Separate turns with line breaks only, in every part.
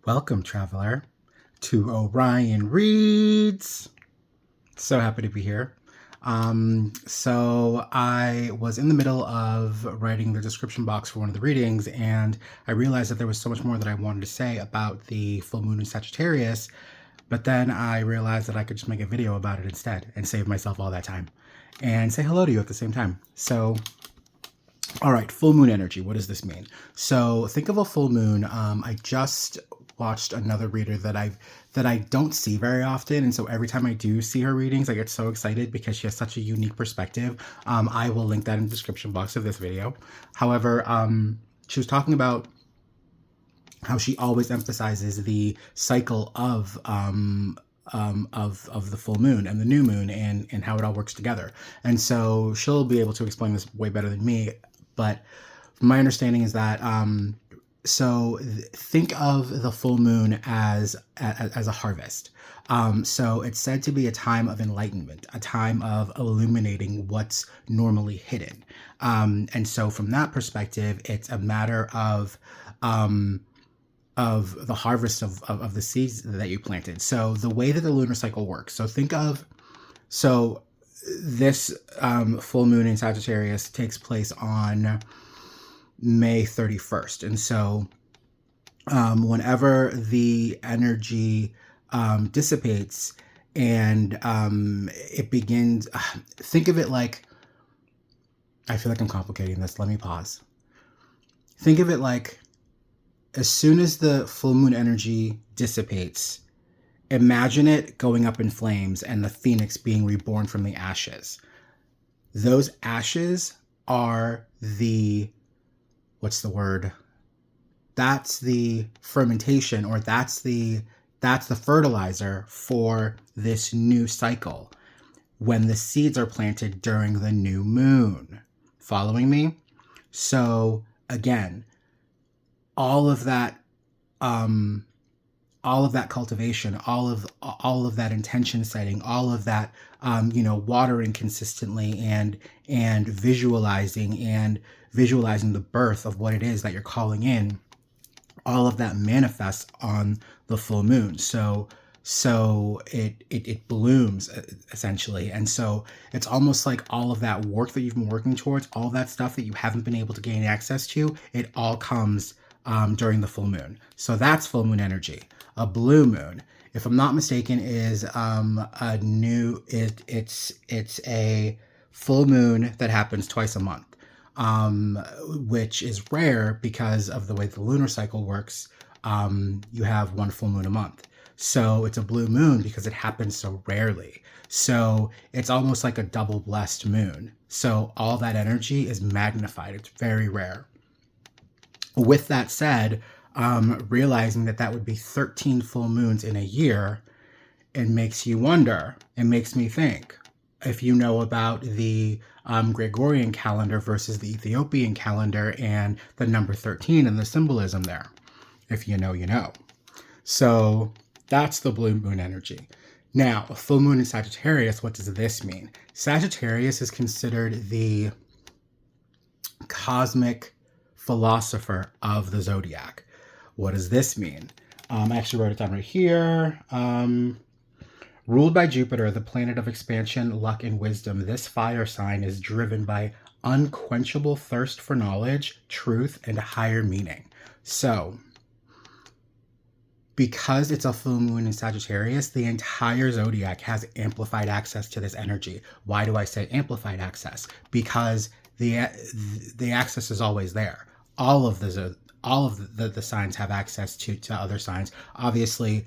Welcome, traveler, to Orion Reads. So happy to be here. So I was in the middle of writing the description box for one of the readings, and I realized that there was so much more that I wanted to say about the full moon in Sagittarius, but then I realized that I could just make a video about it instead and save myself all that time and say hello to you at the same time. So all right, full moon energy. What does this mean? So think of a full moon. I just watched another reader that I don't see very often, and so every time I do see her readings, I get so excited because she has such a unique perspective. I will link that in the description box of this video. However, she was talking about how she always emphasizes the cycle of the full moon and the new moon and how it all works together. And so she'll be able to explain this way better than me. But my understanding is that think of the full moon as a harvest. So it's said to be a time of enlightenment, a time of illuminating what's normally hidden. And so from that perspective, it's a matter of the harvest of the seeds that you planted. So the way that the lunar cycle works. So this full moon in Sagittarius takes place on May 31st. And so whenever the energy dissipates and it begins, think of it like, I feel like I'm complicating this. Let me pause. Think of it like, as soon as the full moon energy dissipates, imagine it going up in flames and the phoenix being reborn from the ashes. Those ashes are what's the word? That's the fermentation, or that's the fertilizer for this new cycle when the seeds are planted during the new moon. Following me? So again, all of that cultivation, all of that intention setting, all of that watering consistently and visualizing the birth of what it is that you're calling in, all of that manifests on the full moon. So it blooms essentially. And so it's almost like all of that work that you've been working towards, all that stuff that you haven't been able to gain access to, it all comes during the full moon. So that's full moon energy. A blue moon, if I'm not mistaken, is it's a full moon that happens twice a month, which is rare because of the way the lunar cycle works. You have one full moon a month. So it's a blue moon because it happens so rarely. So it's almost like a double blessed moon. So all that energy is magnified. It's very rare. With that said, realizing that would be 13 full moons in a year, it makes you wonder. It makes me think. If you know about the Gregorian calendar versus the Ethiopian calendar and the number 13 and the symbolism there. If you know, you know. So that's the blue moon energy. Now, a full moon in Sagittarius, what does this mean? Sagittarius is considered the cosmic philosopher of the zodiac. What does this mean? I actually wrote it down right here. Ruled by Jupiter, the planet of expansion, luck, and wisdom, this fire sign is driven by unquenchable thirst for knowledge, truth, and higher meaning. So, because it's a full moon in Sagittarius, the entire zodiac has amplified access to this energy. Why do I say amplified access? Because the access is always there. All of the signs have access to other signs. Obviously,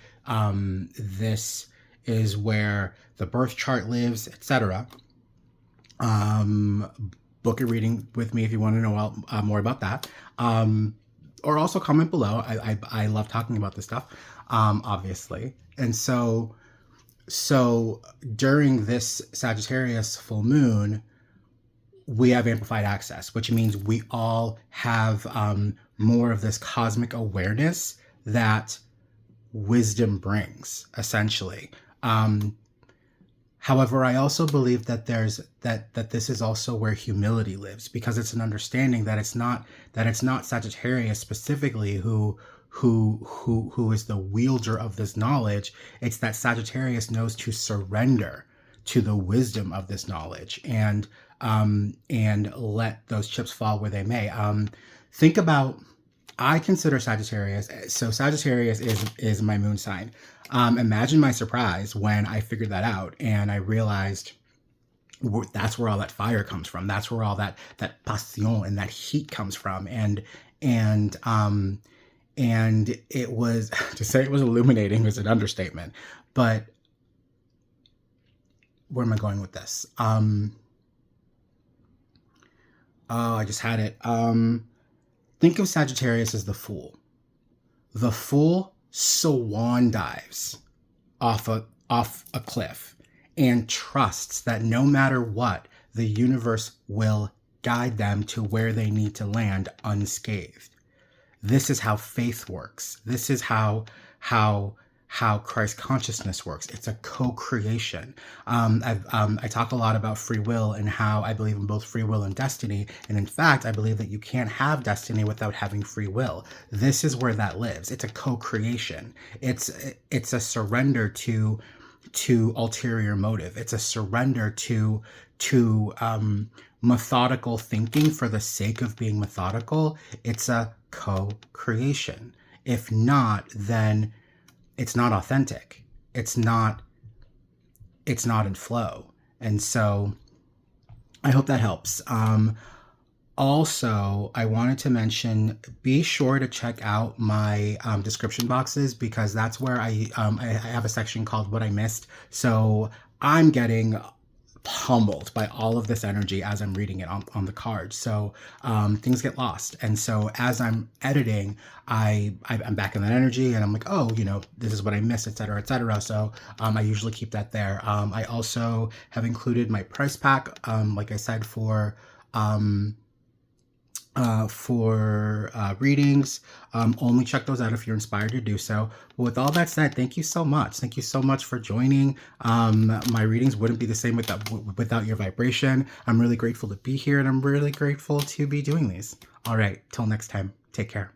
this is where the birth chart lives, etc. Book a reading with me if you want to know more about that. Or also comment below. I love talking about this stuff, obviously. And so during this Sagittarius full moon, we have amplified access, which means we all have more of this cosmic awareness that wisdom brings, essentially. However, I also believe that that this is also where humility lives, because it's an understanding that it's not Sagittarius specifically who who is the wielder of this knowledge. It's that Sagittarius knows to surrender to the wisdom of this knowledge and let those chips fall where they may. Think about, I consider Sagittarius, so Sagittarius is my moon sign. Imagine my surprise when I figured that out and I realized that's where all that fire comes from. That's where all that passion and that heat comes from. And it was, to say it was illuminating is an understatement. But where am I going with this? Oh, I just had it. Think of Sagittarius as the Fool. The Fool swan dives off a cliff and trusts that no matter what, the universe will guide them to where they need to land unscathed. This is how faith works. This is how Christ consciousness works. It's a co-creation. I talk a lot about free will and how I believe in both free will and destiny. And in fact, I believe that you can't have destiny without having free will. This is where that lives. It's a co-creation. It's a surrender to ulterior motive. It's a surrender to methodical thinking for the sake of being methodical. It's a co-creation. If not, then it's not authentic. It's not in flow. And so I hope that helps. Also, I wanted to mention, be sure to check out my description boxes, because that's where I have a section called What I Missed. So I'm getting pummeled by all of this energy as I'm reading it on the cards. So things get lost. And so as I'm editing, I'm back in that energy and I'm like, oh, this is what I missed, et cetera, et cetera. So I usually keep that there. I also have included my price pack, like I said, for readings. Only check those out if you're inspired to do so. But with all that said, thank you so much. Thank you so much for joining. My readings wouldn't be the same without your vibration. I'm really grateful to be here, and I'm really grateful to be doing these. All right, till next time, take care.